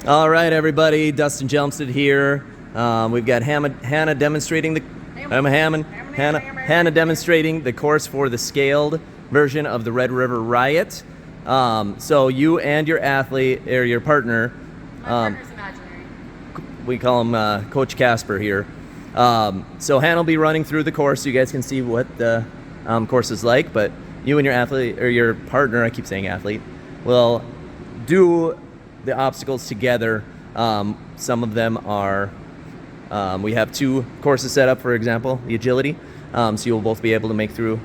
All right, everybody. Dustin Jelmstead here. We've got Hannah demonstrating Hannah demonstrating the course for the scaled version of the Red River Riot. So you and your athlete or your partner, My partner's imaginary. we call him Coach Casper here. So Hannah will be running through the course so you guys can see what the course is like. But you and your athlete or your partner, I keep saying athlete, will do the obstacles together. Some of them are, we have two courses set up, for example, the agility. So you'll both be able to make your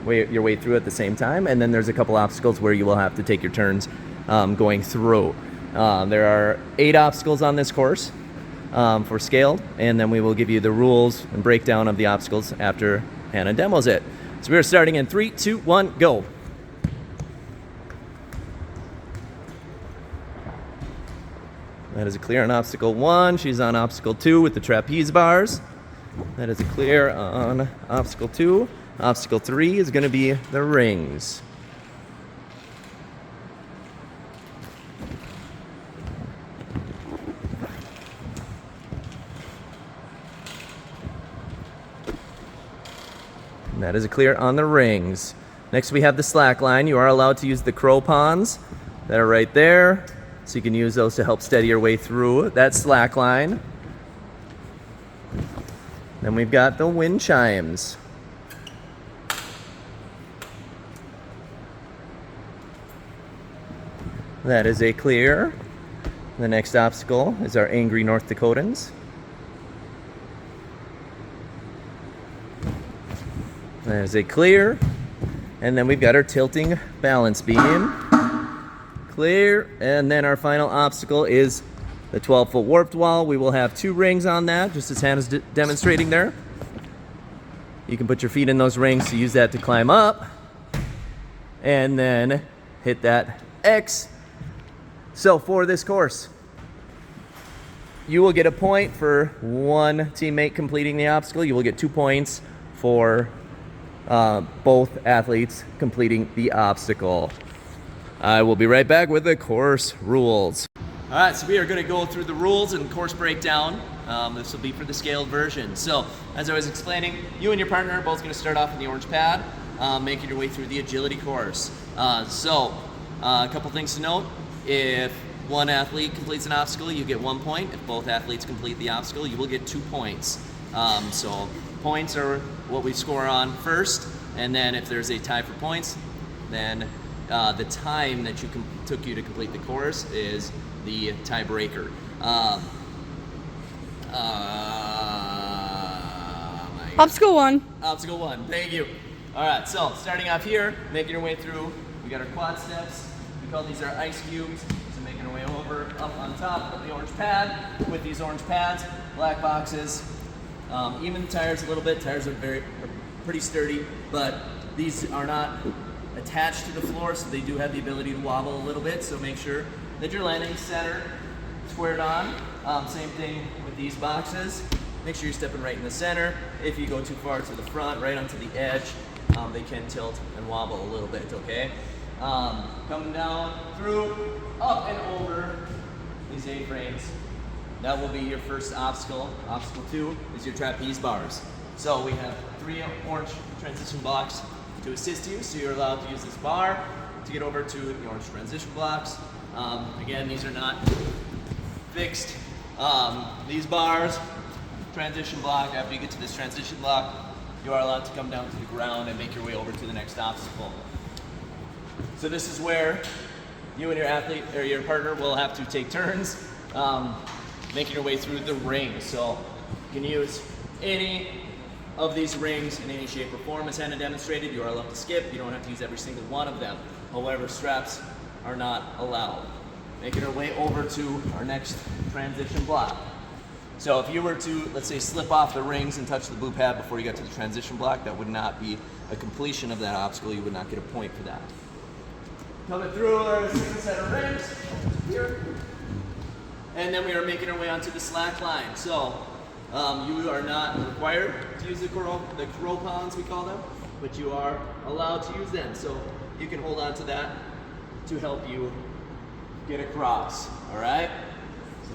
way through at the same time. And then there's a couple obstacles where you will have to take your turns going through. There are 8 obstacles on this course for scaled, and then we will give you the rules and breakdown of the obstacles after Hannah demos it. So we're starting in 3, 2, 1, go. That is a clear on obstacle 1. She's on obstacle 2 with the trapeze bars. That is a clear on obstacle 2. Obstacle 3 is going to be the rings. And that is a clear on the rings. Next we have the slack line. You are allowed to use the crow ponds that are right there. So you can use those to help steady your way through that slack line. Then we've got the wind chimes. That is a clear. The next obstacle is our angry North Dakotans. That is a clear. And then we've got our tilting balance beam. Clear. And then our final obstacle is the 12-foot warped wall. We will have 2 rings on that, just as Hannah's demonstrating there. You can put your feet in those rings to use that to climb up. And then hit that X. So for this course, you will get a point for one teammate completing the obstacle. You will get 2 points for both athletes completing the obstacle. I will be right back with the course rules. All right, so we are going to go through the rules and course breakdown. This will be for the scaled version. So, as I was explaining, you and your partner are both going to start off in the orange pad, making your way through the agility course. A couple things to note. If one athlete completes an obstacle, you get 1 point. If both athletes complete the obstacle, you will get 2 points. So points are what we score on first, and then if there's a tie for points, then the time that took you to complete the course is the tiebreaker. Obstacle 1. Obstacle 1, thank you. All right, so starting off here, making your way through, we got our quad steps. We call these our ice cubes. So making our way over, up on top of the orange pad with these orange pads, black boxes. Even the tires a little bit. Tires are pretty sturdy, but these are not attached to the floor, so they do have the ability to wobble a little bit. So make sure that you're landing center, squared on. Same thing with these boxes. Make sure you're stepping right in the center. If you go too far to the front, right onto the edge, they can tilt and wobble a little bit, okay? Coming down through, up and over these A-frames. That will be your first obstacle. Obstacle 2 is your trapeze bars. So we have 3 orange transition blocks to assist you. So you're allowed to use this bar to get over to the orange transition blocks. Again, these are not fixed. These bars, transition block, after you get to this transition block, you are allowed to come down to the ground and make your way over to the next obstacle. So this is where you and your athlete or your partner will have to take turns making your way through the ring. So you can use any of these rings in any shape or form. As Hannah demonstrated, you are allowed to skip. You don't have to use every single one of them. However, straps are not allowed. Making our way over to our next transition block. So if you were to, let's say, slip off the rings and touch the blue pad before you got to the transition block, that would not be a completion of that obstacle. You would not get a point for that. Coming through our single set of rings here. And then we are making our way onto the slack line. So you are not required to use the crow ponds, we call them, but you are allowed to use them. So you can hold on to that to help you get across, all right?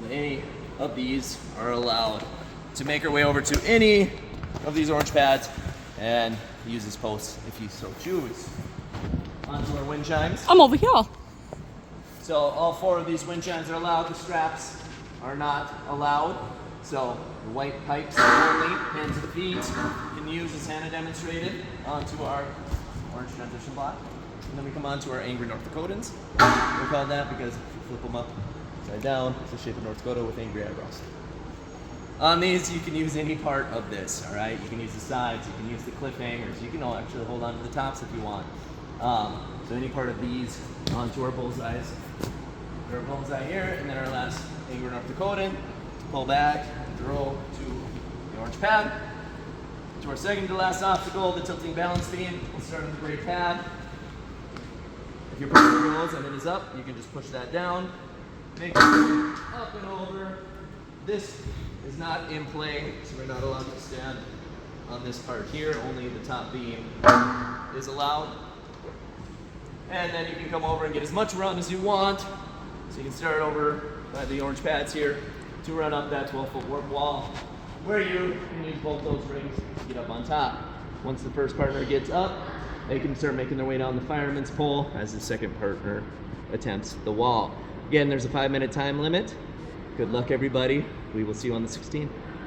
And any of these are allowed to make our way over to any of these orange pads and use this post if you so choose. Onto our wind chimes. I'm over here. So all 4 of these wind chimes are allowed. The straps are not allowed. So the white pipes only, hands and feet, can use as Hannah demonstrated onto our orange transition block. And then we come on to our angry North Dakotans. We call that because if you flip them up upside down, it's the shape of North Dakota with angry eyebrows. On these, you can use any part of this, all right? You can use the sides, you can use the cliffhangers, you can actually hold on to the tops if you want. So any part of these onto our bullseyes. Our bullseye here, and then our last angry North Dakotan. Pull back, throw to the orange pad. To our second to last obstacle, the tilting balance beam. We'll start on the gray pad. If your partner goes and it is up, you can just push that down. Make it up and over. This is not in play, so we're not allowed to stand on this part here. Only the top beam is allowed. And then you can come over and get as much run as you want. So you can start over by the orange pads here to run up that 12-foot warp wall, where you can use both those rings to get up on top. Once the first partner gets up, they can start making their way down the fireman's pole as the second partner attempts the wall. Again, there's a 5-minute time limit. Good luck, everybody. We will see you on the 16th.